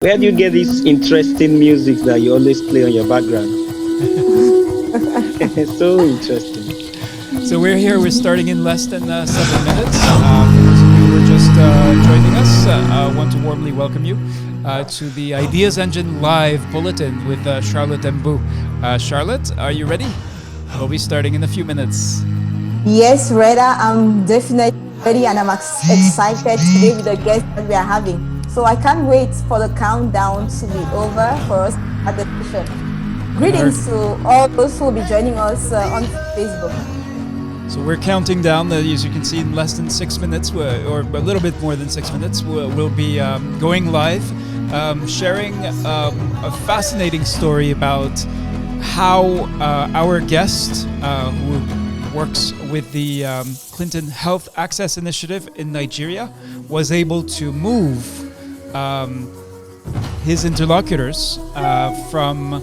Where do you get this interesting music that you always play on your background? It's so interesting. So we're here. We're starting in less than 7 minutes. For those of you who are just joining us, I want to warmly welcome you to the Ideas Engine Live Bulletin with Charlotte and Boo. Charlotte, are you ready? We'll be starting in a few minutes. Yes, Reda, I'm definitely ready and I'm excited today with the guests that we are having. So I can't wait for the countdown to be over for us at the session. Greetings to all those who will be joining us on Facebook. So we're counting down. As you can see, in less than 6 minutes, or a little bit more than 6 minutes, we'll be going live, sharing a fascinating story about how our guest, who works with the Clinton Health Access Initiative in Nigeria, was able to move his interlocutors from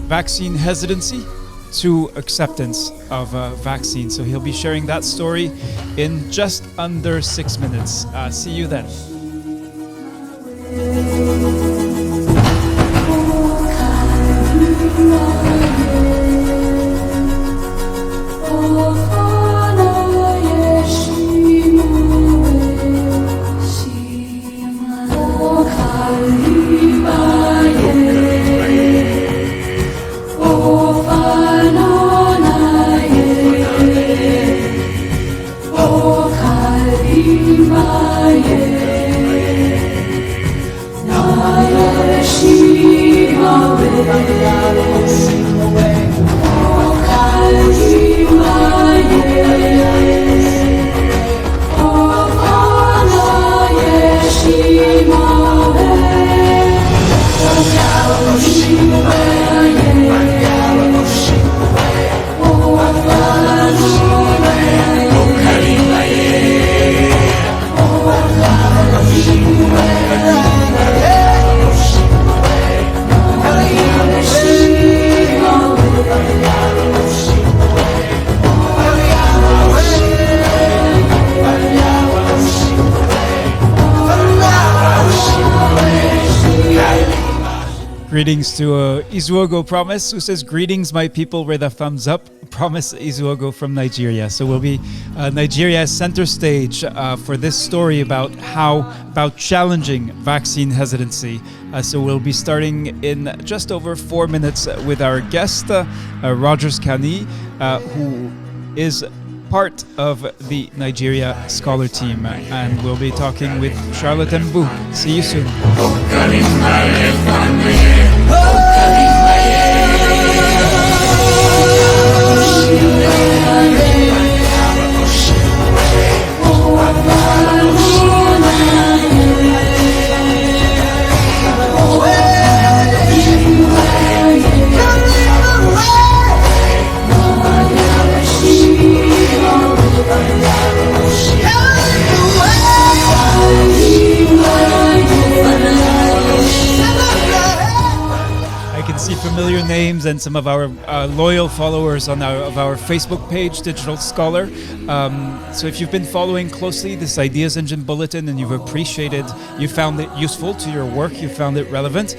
vaccine hesitancy to acceptance of vaccine. So he'll be sharing that story in just under 6 minutes. See you then. Greetings to Izuogo Promise, who says, "Greetings, my people," with a thumbs up. Promise Izuogo from Nigeria. So we'll be Nigeria's center stage for this story about challenging vaccine hesitancy. So we'll be starting in just over 4 minutes with our guest, Rogers Kanee, who is part of the Nigeria Scholar Team, and we'll be talking with Charlotte and Boo. See you soon. See familiar names and some of our loyal followers on our Facebook page, Digital Scholar. So if you've been following closely this Ideas Engine Bulletin and you found it useful to your work, you found it relevant,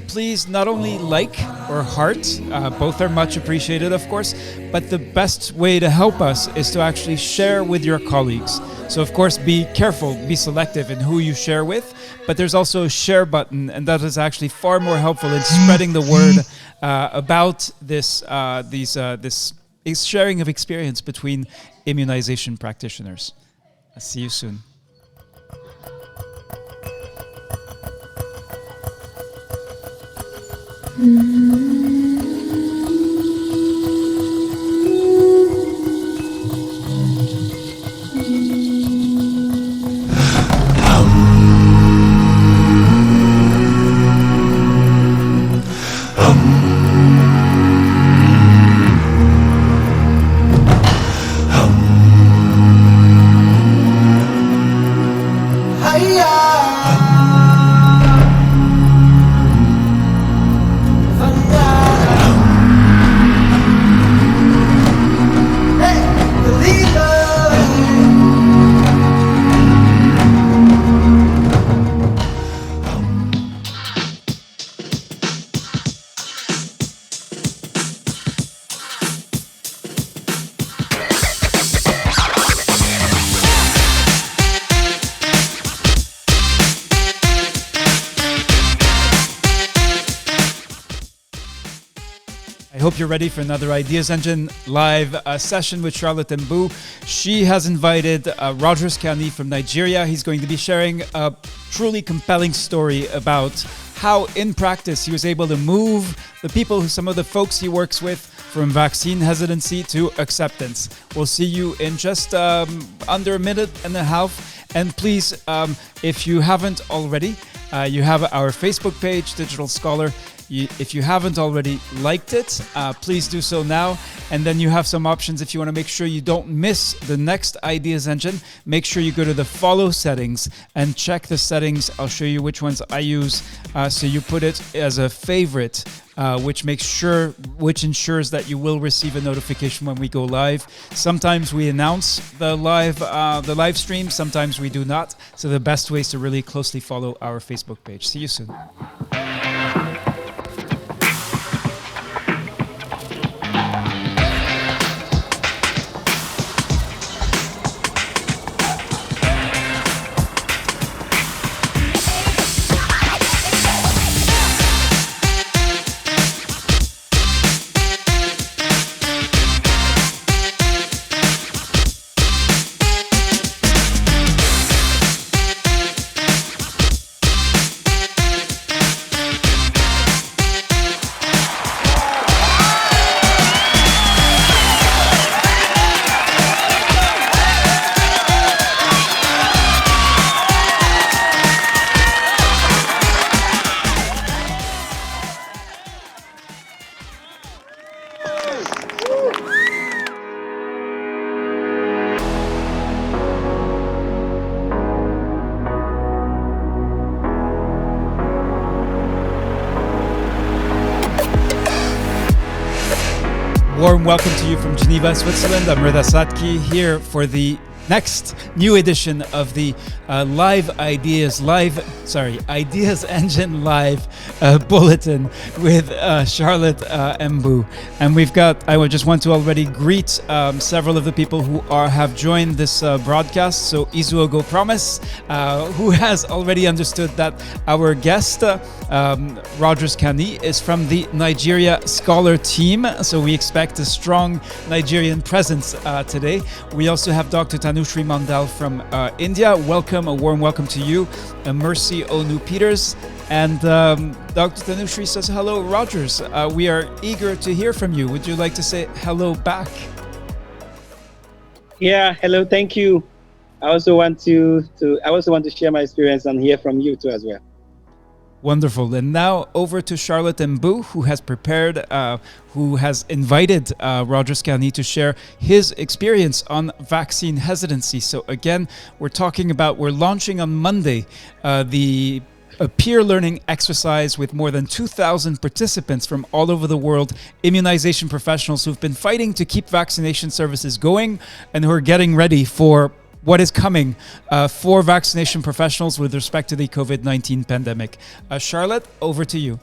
please not only like or heart, both are much appreciated, of course, but the best way to help us is to actually share with your colleagues. So of course, be careful, be selective in who you share with, but there's also a share button, and that is actually far more helpful in spreading the word about this sharing of experience between immunization practitioners. I'll see you soon. Fire. I hope you're ready for another Ideas Engine live session with Charlotte Mbu. She has invited Rogers Kanee from Nigeria. He's going to be sharing a truly compelling story about how, in practice, he was able to move the people, some of the folks he works with, from vaccine hesitancy to acceptance. We'll see you in just under a minute and a half. And please, if you haven't already, you have our Facebook page, Digital Scholar. If you haven't already liked it, please do so now. And then you have some options if you want to make sure you don't miss the next Ideas Engine. Make sure you go to the follow settings and check the settings. I'll show you which ones I use. So you put it as a favorite, which ensures that you will receive a notification when we go live. Sometimes we announce the live stream, sometimes we do not. So the best way is to really closely follow our Facebook page. See you soon. Warm welcome to you from Geneva, Switzerland. I'm Reda Satki here for the next new edition of the Ideas Engine Live Bulletin with Charlotte Mbu. And I would just want to already greet several of the people who have joined this broadcast. So Izuogo Promise, who has already understood that our guest, Rogers Kanee, is from the Nigeria Scholar team. So we expect a strong Nigerian presence today. We also have Dr. Tanushri Mandal from India. Welcome, a warm welcome to you. Mercy Onu Peters. And Dr. Tanushri says, hello, Rogers. We are eager to hear from you. Would you like to say hello back? Yeah, hello, thank you. I also want to share my experience and hear from you too as well. Wonderful. And now over to Charlotte Mbu, who has invited Rogers Kanee to share his experience on vaccine hesitancy. So again, we're launching on Monday a peer learning exercise with more than 2,000 participants from all over the world, immunization professionals who've been fighting to keep vaccination services going and who are getting ready for what is coming for vaccination professionals with respect to the COVID-19 pandemic. Charlotte, over to you.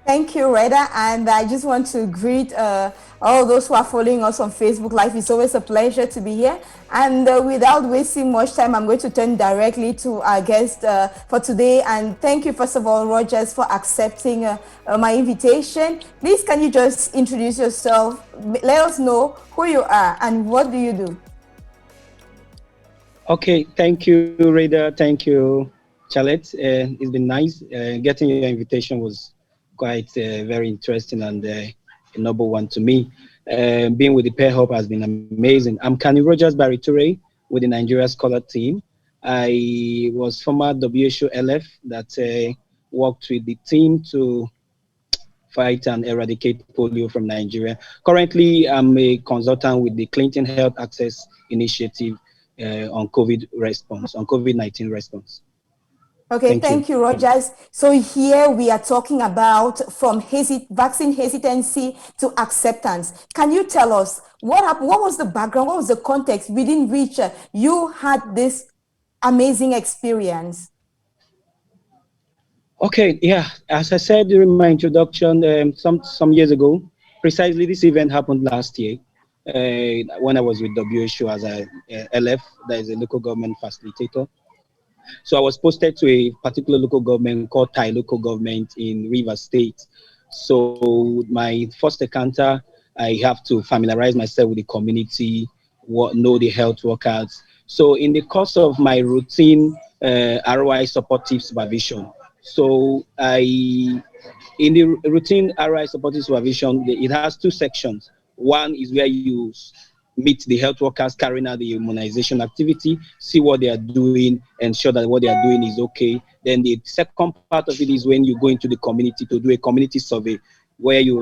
Thank you, Reda. And I just want to greet all those who are following us on Facebook Live. It's always a pleasure to be here. And without wasting much time, I'm going to turn directly to our guest for today. And thank you, first of all, Rogers, for accepting my invitation. Please, can you just introduce yourself? Let us know who you are and what do you do? Okay, thank you, Reda. Thank you, Charlotte. It's been nice. Getting your invitation was quite very interesting and a noble one to me. Being with the Pair Hub has been amazing. I'm Kanee Rogers Bariture with the Nigeria Scholar team. I was former WHO LF that worked with the team to fight and eradicate polio from Nigeria. Currently, I'm a consultant with the Clinton Health Access Initiative on COVID-19 response. Okay, thank you, Rogers. So here we are talking about from vaccine hesitancy to acceptance. Can you tell us what happened? What was the background? What was the context within which you had this amazing experience? Okay, yeah. As I said during my introduction, some years ago, precisely this event happened last year. When I was with WHO as a LF, that is a local government facilitator. So I was posted to a particular local government called Thai local government in Rivers State. So my first encounter, I have to familiarize myself with the community, know the health workers. So in the course of my routine ROI supportive supervision, so in the routine ROI supportive supervision, it has two sections. One is where you meet the health workers carrying out the immunization activity, see what they are doing, ensure that what they are doing is okay. Then the second part of it is when you go into the community to do a community survey, where you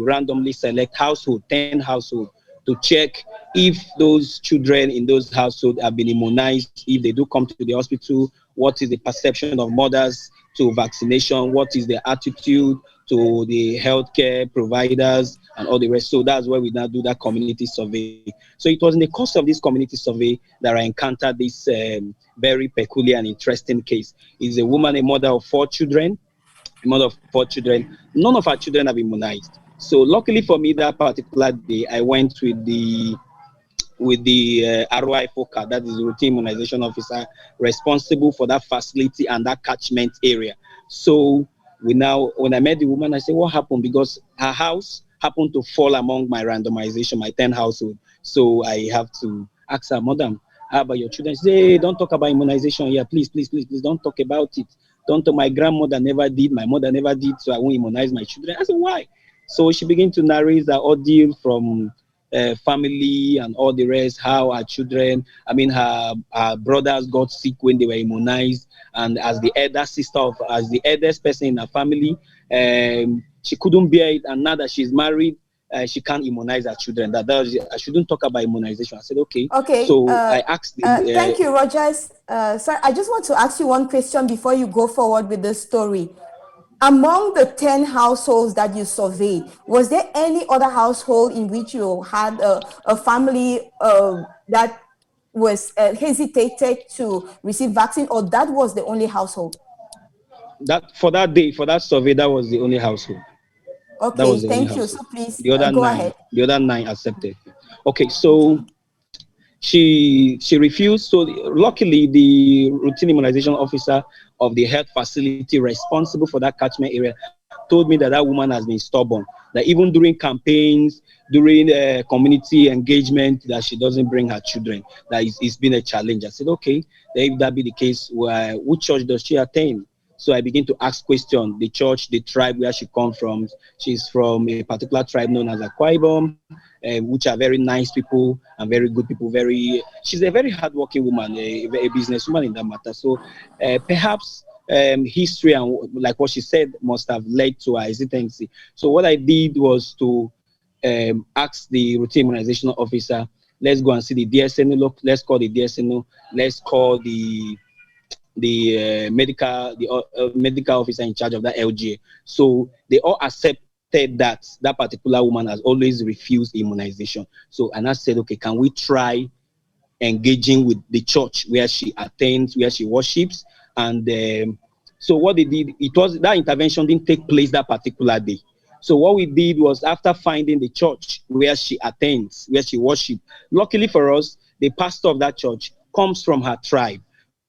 randomly select household, 10 household, to check if those children in those households have been immunized, if they do come to the hospital, what is the perception of mothers to vaccination, what is their attitude to the healthcare providers and all the rest. So that's where we now do that community survey. So it was in the course of this community survey that I encountered this very peculiar and interesting case. Is a woman, a mother of four children, a mother of four children. None of her children have immunized. So luckily for me, that particular day, I went with the ROI FOCA, that is the routine immunization officer, responsible for that facility and that catchment area. So when I met the woman, I said, what happened? Because her house happened to fall among my randomization, my 10 household. So I have to ask her, madam, how about your children? She said, hey, don't talk about immunization here. Please, please, please, please, don't talk about it. Don't talk. My grandmother never did. My mother never did. So I won't immunize my children. I said, why? So she began to narrate the ordeal from family and all the rest, how her children, her brothers got sick when they were immunized. And as the as the eldest person in her family, she couldn't bear it. And now that she's married, she can't immunize her children. I shouldn't talk about immunization. I said, okay. Okay. So I asked Thank you, Rogers. Sir, I just want to ask you one question before you go forward with the story. Among the 10 households that you surveyed, was there any other household in which you had a family that was hesitated to receive vaccine, or that was the only household? that for that day, for that survey, that was the only household. That Okay, was the only thank you. So household. please go The ahead. other nine accepted. Okay, so Okay. she refused. So luckily, the routine immunization officer of the health facility responsible for that catchment area told me that that woman has been stubborn. That even during campaigns, during community engagement, that she doesn't bring her children. That it's been a challenge. I said, okay, then if that be the case, which church does she attend? So I begin to ask questions. The church, the tribe where she comes from. She's from a particular tribe known as Akwa Ibom, which are very nice people and very good people. She's a very hardworking woman, a businesswoman in that matter. So perhaps history and like what she said must have led to her hesitancy. So what I did was to ask the routine immunization officer, let's go and see the DSNO. Look, let's call the DSNO. Let's call the medical officer in charge of that LGA. So they all accepted that that particular woman has always refused immunization. So and I said, okay, can we try engaging with the church where she attends, where she worships, and so what they did, it was that intervention didn't take place that particular day. So what we did was after finding the church where she attends, where she worships, luckily for us, the pastor of that church comes from her tribe.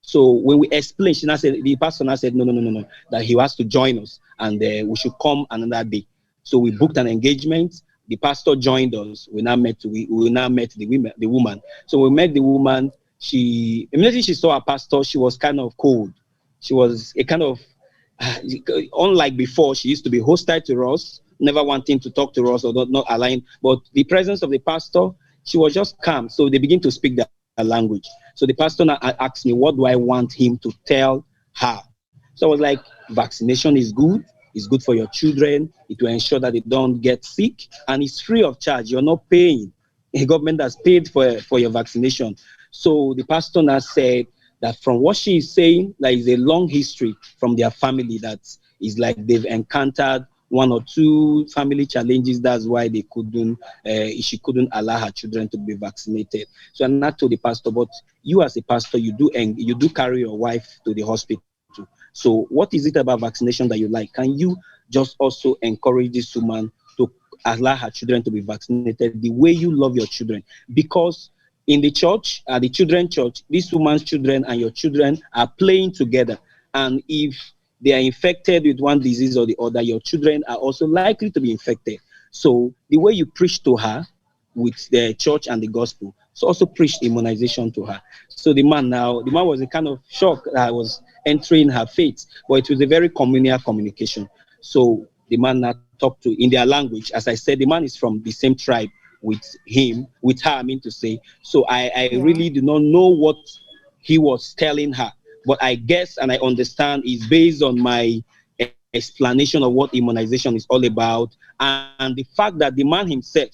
So when we explained, the pastor now said, no, no, no, no, no, that he has to join us and we should come another day. So we booked an engagement. The pastor joined us. We now met the woman. So we met the woman. She immediately she saw our pastor. She was kind of cold. She was a kind of unlike before. She used to be hostile to us, never wanting to talk to us or not aligned. But the presence of the pastor, she was just calm. So they begin to speak their language. So the pastor now asked me, what do I want him to tell her? So I was like, vaccination is good. It's good for your children. It will ensure that they don't get sick, and it's free of charge. You're not paying. The government has paid for your vaccination. So the pastor now said that from what she is saying, there is a long history from their family that is like they've encountered one or two family challenges. That's why she couldn't allow her children to be vaccinated. So I not told the pastor, but you as a pastor, you do carry your wife to the hospital. So what is it about vaccination that you like? Can you just also encourage this woman to allow her children to be vaccinated the way you love your children? Because in the church, the children's church, this woman's children and your children are playing together. And if they are infected with one disease or the other, your children are also likely to be infected. So the way you preach to her with the church and the gospel, so also preach immunization to her. So the man was a kind of shock that I was entering her faith, but it was a very communal communication. So the man now talked to in their language. As I said, the man is from the same tribe with with her, I mean to say. So I Yeah. really do not know what he was telling her, but I guess and I understand is based on my explanation of what immunization is all about, and the fact that the man himself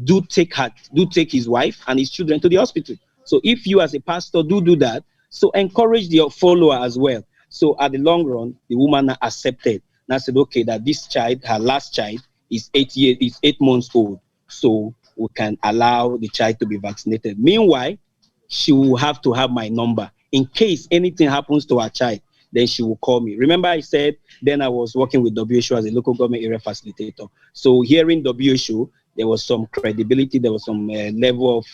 do take his wife and his children to the hospital. So if you as a pastor do that, so encourage your follower as well. So at the long run, the woman accepted. Now said, okay, that this child, her last child, is 8 months old. So we can allow the child to be vaccinated. Meanwhile, she will have to have my number in case anything happens to her child. Then she will call me. Remember, I said then I was working with WHO as a local government area facilitator. So hearing WHO, there was some credibility, there was some level of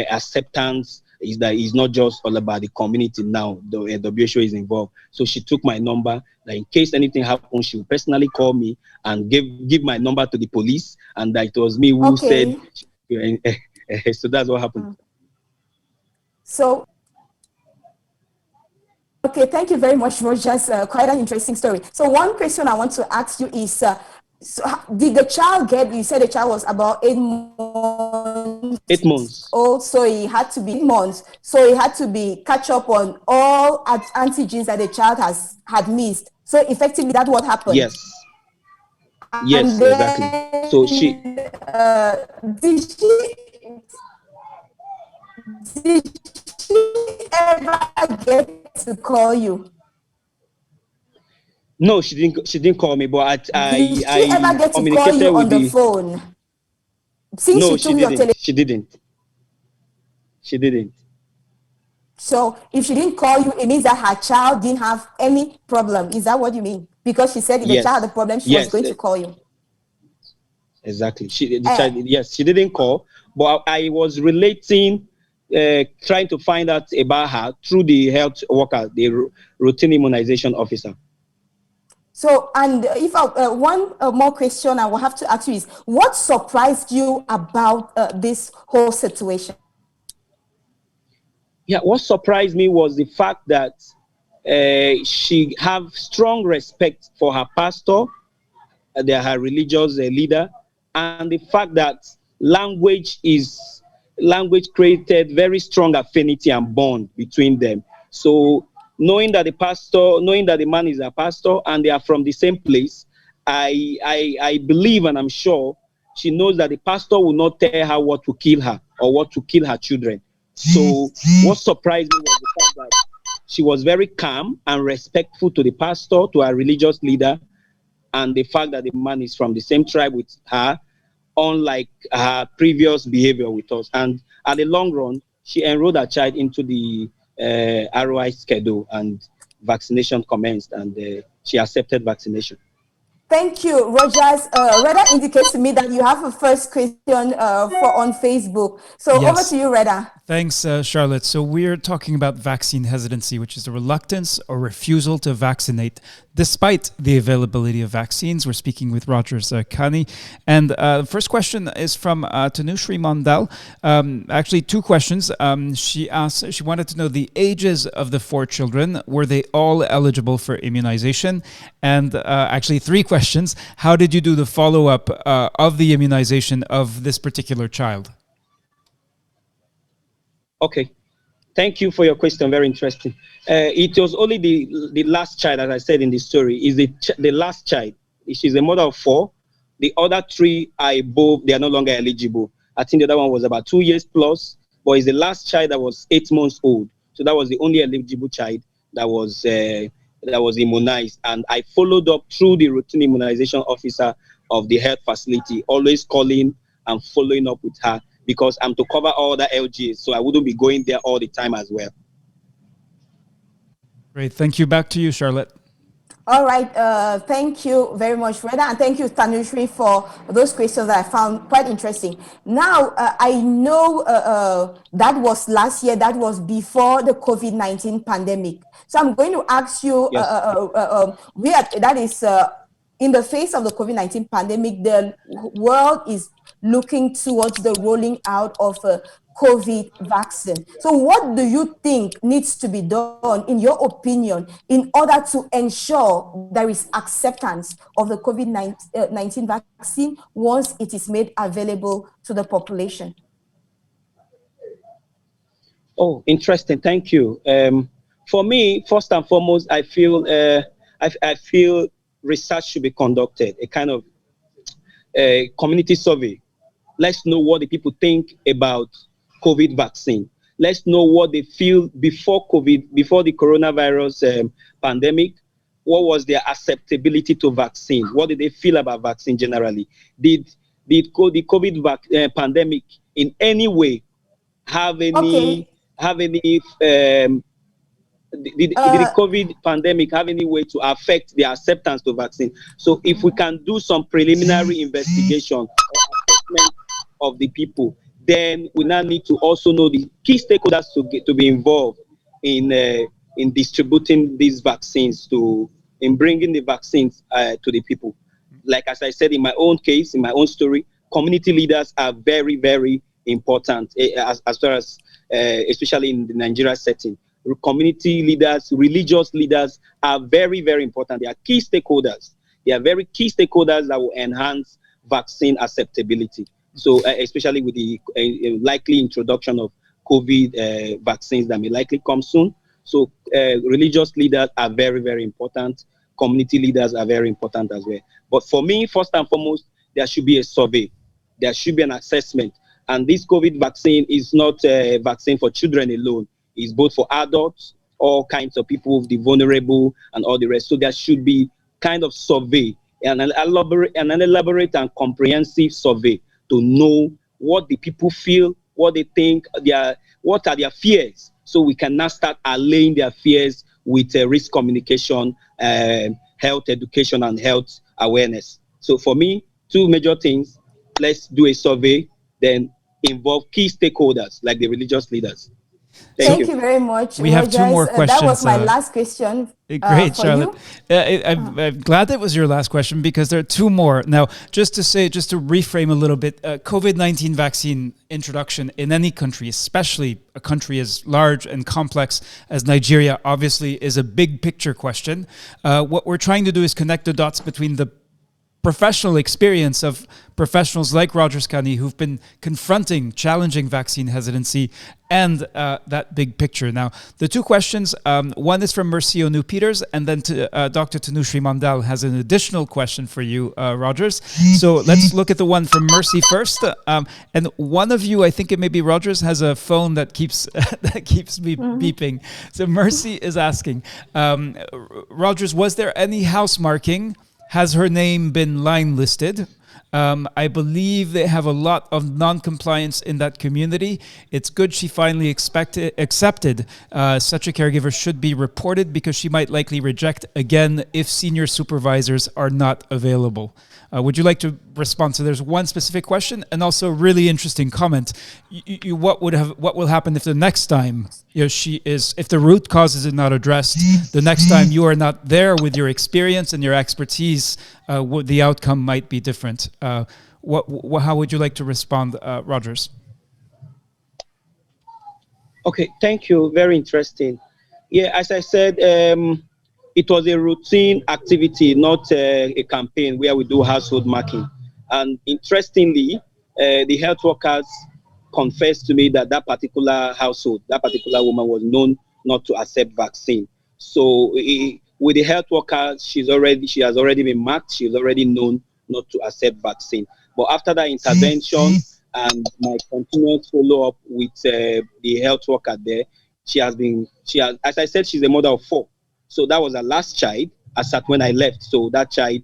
acceptance. Is that it's not just all about the community now. The WHO is involved. So she took my number. That in case anything happens, she will personally call me and give my number to the police. And that it was me who said. Okay. So that's what happened. So, okay, thank you very much, Rogers. Quite an interesting story. So, one question I want to ask you is, did the child get? You said the child was about 8 months 8 months. old, so he had to be 8 months. So he had to be catch up on all antigens that the child had missed. So effectively, that's what happened. Yes. And Yes, exactly. So she then, did she ever get to call you? no, she didn't call me, but Did she I ever get to call you communicated with on the the phone? Since no, she she took your didn't. telephone. She didn't. She didn't. So if she didn't call you, it means that her child didn't have any problem. Is that what you mean? Because she said if the child had a Yes. problem, she was Yes, going to call you. exactly. She the Eh, child yes, she didn't call, but I was relating trying to find out about her through the health worker, the routine immunization officer. so, and if one more question I will have to ask you is, what surprised you about this whole situation? Yeah, what surprised me was the fact that she have strong respect for her pastor, they are her religious leader, and the fact that language is language created very strong affinity and bond between them. So knowing that the man is a pastor and they are from the same place, I believe and I'm sure she knows that the pastor will not tell her what to kill her or what to kill her children. So what surprised me was the fact that she was very calm and respectful to the pastor, to her religious leader, and the fact that the man is from the same tribe with her, unlike her previous behavior with us. And at the long run, she enrolled her child into the ROI schedule, and vaccination commenced, and she accepted vaccination. Thank you, Rogers. Reda indicates to me that you have a first question for on Facebook. So over to Yes. you, Reda. Thanks, Charlotte. So we're talking about vaccine hesitancy, which is the reluctance or refusal to vaccinate despite the availability of vaccines. We're speaking with Rogers Kanee. And the first question is from Tanushri Mandal. Actually, two questions. She wanted to know the ages of the four children. Were they all eligible for immunization? And actually, three questions. How did you do the follow-up of the immunization of this particular child? Okay. Thank you for your question. Very interesting. It was only the last child, as I said in the story, is the last child. She's a mother of four. The other three are above. They are no longer eligible. I think the other one was about 2 years plus, but it's the last child that was 8 months old. So that was the only eligible child that was immunized. And I followed up through the routine immunization officer of the health facility, always calling and following up with her because I'm to cover all the LGs, so I wouldn't be going there all the time as well. Great. Thank you. Back to you, Charlotte. All right. Thank you very much, Reda, and thank you, Tanushri, for those questions that I found quite interesting. Now, I know that was last year. That was before the COVID-19 pandemic. So I'm going to ask you, Yes. that is in the face of the COVID-19 pandemic, the world is looking towards the rolling out of a COVID vaccine. So what do you think needs to be done, in your opinion, in order to ensure there is acceptance of the COVID-19 vaccine once it is made available to the population? Oh, interesting. Thank you. For me, first and foremost, I feel research should be conducted, a kind of community survey. Let's know what the people think about COVID vaccine. Let's know what they feel before COVID, before the coronavirus pandemic. What was their acceptability to vaccine? What did they feel about vaccine generally? Did the COVID pandemic in any way have any Okay. have any did the Uh, COVID pandemic have any way to affect the acceptance to vaccine? So if we can do some preliminary investigation or assessment of the people, then we now need to also know the key stakeholders to be involved in distributing these vaccines in bringing the vaccines to the people. Like as I said in my own case, in my own story, community leaders are very, very important as far as especially in the Nigeria setting. Community leaders, religious leaders are very, very important. They are key stakeholders. They are very key stakeholders that will enhance vaccine acceptability. So, especially with the likely introduction of COVID vaccines that may likely come soon. So, religious leaders are very, very important. Community leaders are very important as well. But for me, first and foremost, there should be a survey. There should be an assessment. And this COVID vaccine is not a vaccine for children alone. It's both for adults, all kinds of people, the vulnerable, and all the rest. So there should be kind of survey, an elaborate and comprehensive survey to know what the people feel, what they think, what are their fears, so we can now start allaying their fears with risk communication, health education, and health awareness. So for me, two major things: let's do a survey, then involve key stakeholders like the religious leaders. Thank Thank you. you very much, We have two Rogers. more That was questions. my last question Great, for Charlotte. you. I'm glad that was your last question because there are two more. Now, just to reframe a little bit, COVID-19 vaccine introduction in any country, especially a country as large and complex as Nigeria, obviously is a big picture question. What we're trying to do is connect the dots between the professional experience of professionals like Rogers Kanee who've been confronting, challenging vaccine hesitancy and that big picture. Now, the two questions, one is from Mercy Onu-Peters, and then Dr. Tanushri Mandal has an additional question for you, Rogers. So let's look at the one from Mercy first. And one of you, I think it may be Rogers, has a phone that keeps beeping. So Mercy is asking, Rogers, was there any house marking? Has her name been line listed? I believe they have a lot of non-compliance in that community. It's good she finally accepted. Such a caregiver should be reported because she might likely reject again if senior supervisors are not available. Would you like to respond? So there's one specific question and also a really interesting comment. What will happen if the next time if the root causes is not addressed, the next time you are not there with your experience and your expertise, the outcome might be different. How would you like to respond, Rogers? Okay, thank you. Very interesting. Yeah, as I said, it was a routine activity, not a campaign where we do household marking. And interestingly, the health workers confessed to me that that particular household, that particular woman was known not to accept vaccine. So with the health workers, she has already been marked. She's already known not to accept vaccine. But after that intervention and my continuous follow up with the health worker there, as I said, she's a mother of four. So that was her last child as at when I left. So that child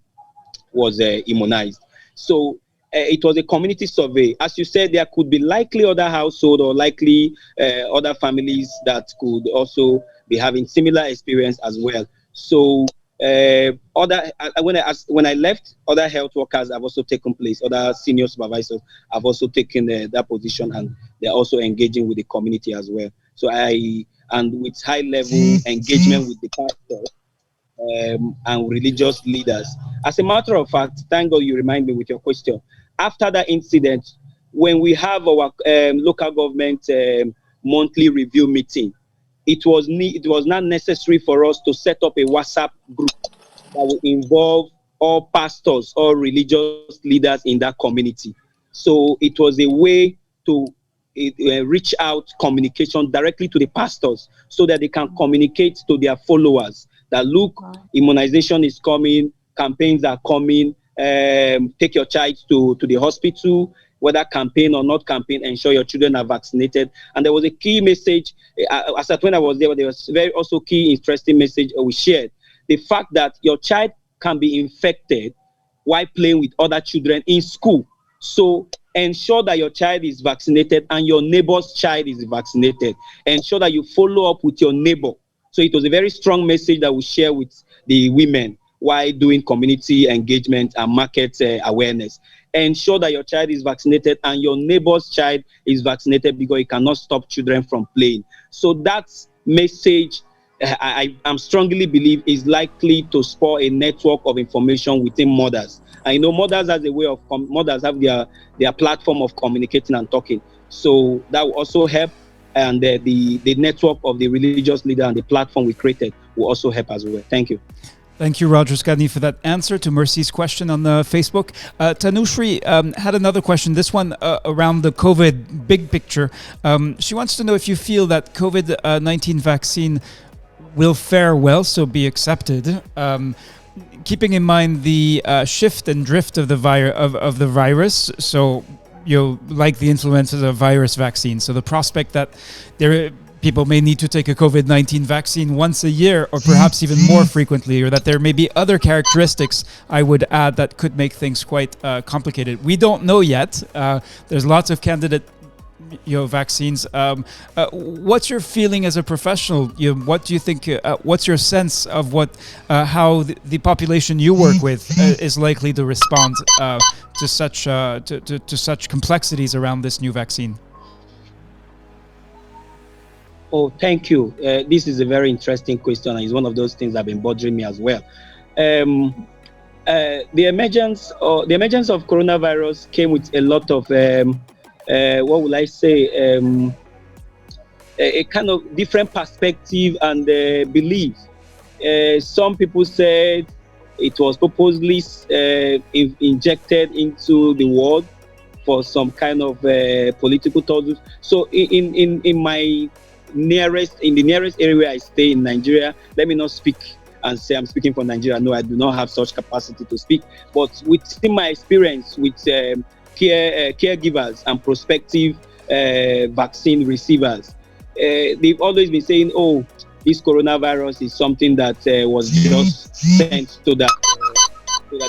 was immunized. So it was a community survey. As you said, there could be likely other household or likely other families that could also be having similar experience as well. So When I left, other health workers have also taken place. Other senior supervisors have also taken that position, and they're also engaging with the community as well. So and with high level engagement with the pastor and religious leaders. As a matter of fact, thank God you remind me with your question. After that incident, when we have our local government monthly review meeting, it was not necessary for us to set up a WhatsApp group that will involve all pastors, all religious leaders in that community. So it was a way to reach out communication directly to the pastors so that they can communicate to their followers that look, immunization is coming, campaigns are coming, take your child to the hospital, whether campaign or not campaign, ensure your children are vaccinated. And there was a key message, as at when I was there was very also key interesting message we shared. The fact that your child can be infected while playing with other children in school. So ensure that your child is vaccinated and your neighbor's child is vaccinated. Ensure that you follow up with your neighbor. So it was a very strong message that we share with the women while doing community engagement and market awareness. Ensure that your child is vaccinated and your neighbor's child is vaccinated because it cannot stop children from playing. So that message, I'm strongly believe, is likely to spur a network of information within mothers. I know mothers has a way of mothers have their platform of communicating and talking. So that will also help, and the network of the religious leader and the platform we created will also help as well. Thank you. Thank you, Rogers Kanee, for that answer to Mercy's question on Facebook. Tanushri had another question, this one around the COVID big picture. She wants to know if you feel that COVID-19 vaccine will fare well, so be accepted, keeping in mind the shift and drift of the virus. So, like the influenza virus vaccine. So the prospect that people may need to take a COVID-19 vaccine once a year or perhaps even more frequently, or that there may be other characteristics, I would add, that could make things quite complicated. We don't know yet. There's lots of candidate vaccines. What's your feeling as a professional? What do you think? What's your sense of how the population you work with is likely to respond to such complexities around this new vaccine? Oh, thank you. This is a very interesting question, and it's one of those things that have been bothering me as well. The emergence of coronavirus came with a lot of what will I say? A kind of different perspective and belief. Some people said it was purposely injected into the world for some kind of political purpose. So in the nearest area I stay in Nigeria, let me not speak and say I'm speaking for Nigeria. No, I do not have such capacity to speak. But within my experience with caregivers and prospective vaccine receivers, they've always been saying, oh, this coronavirus is something that was just sent so that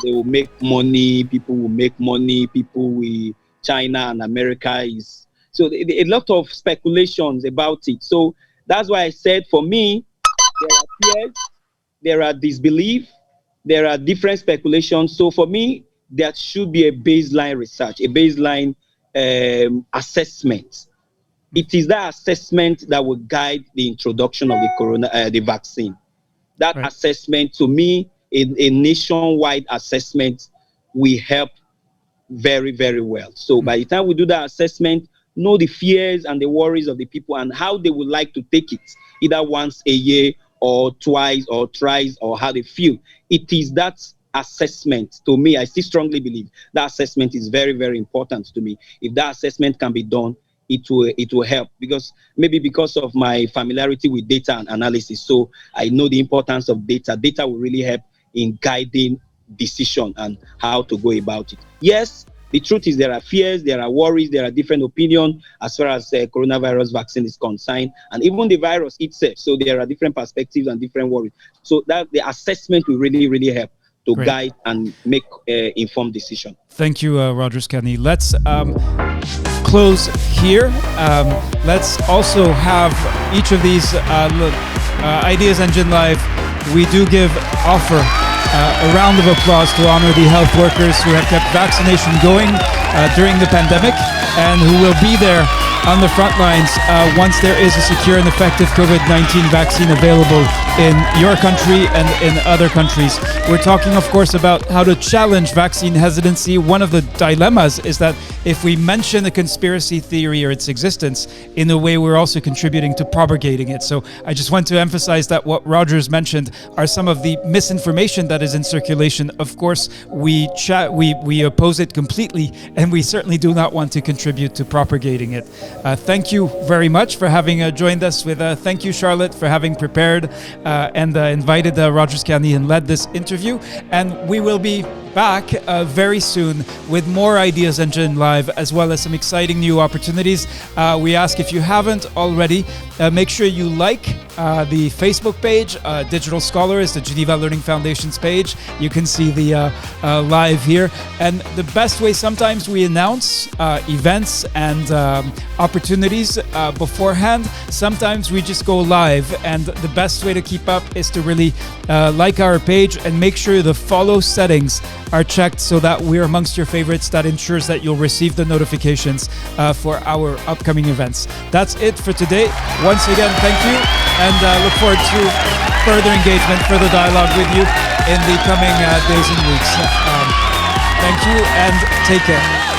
they will make money, people will make money, China and America is. So a lot of speculations about it. So that's why I said, for me, there are fears, there are disbelief, there are different speculations. So for me, there should be a baseline research, a baseline assessment. It is that assessment that will guide the introduction of the vaccine. That right. Assessment, to me, a nationwide assessment, will help very, very well. So by the time we do that assessment, know the fears and the worries of the people and how they would like to take it, either once a year or twice or thrice, or how they feel. It is that assessment, to me, I still strongly believe that assessment is very, very important to me. If that assessment can be done, it will help, because of my familiarity with data and analysis. So I know the importance of data. Data will really help in guiding decision and how to go about it. Yes, the truth is there are fears, there are worries, there are different opinions as far as coronavirus vaccine is concerned, and even the virus itself. So there are different perspectives and different worries. So that the assessment will really, really help to Great. Guide and make informed decision. Thank you, Rogers Kanee. Let's close here. Let's also have each of these Ideas Engine Live we do offer a round of applause to honor the health workers who have kept vaccination going during the pandemic and who will be there on the front lines once there is a secure and effective COVID-19 vaccine available in your country and in other countries. We're talking, of course, about how to challenge vaccine hesitancy. One of the dilemmas is that if we mention a conspiracy theory or its existence, in a way we're also contributing to propagating it. So I just want to emphasize that what Rogers mentioned are some of the misinformation that is in circulation. Of course, we oppose it completely, and we certainly do not want to contribute to propagating it. Thank you very much for having joined us. Thank you, Charlotte, for having prepared and invited Rogers Kanee and led this interview. And we will be back very soon with more Ideas Engine Live, as well as some exciting new opportunities. We ask, if you haven't already, make sure you like the Facebook page. Digital Scholar is the Geneva Learning Foundation's page. You can see the live here. And the best way, sometimes we announce events and opportunities beforehand. Sometimes we just go live, and the best way to keep up is to really like our page and make sure the follow settings are checked so that we're amongst your favorites. That ensures that you'll receive the notifications for our upcoming events. That's it for today. Once again, thank you, and look forward to further engagement, further dialogue with you in the coming days and weeks. Thank you, and take care.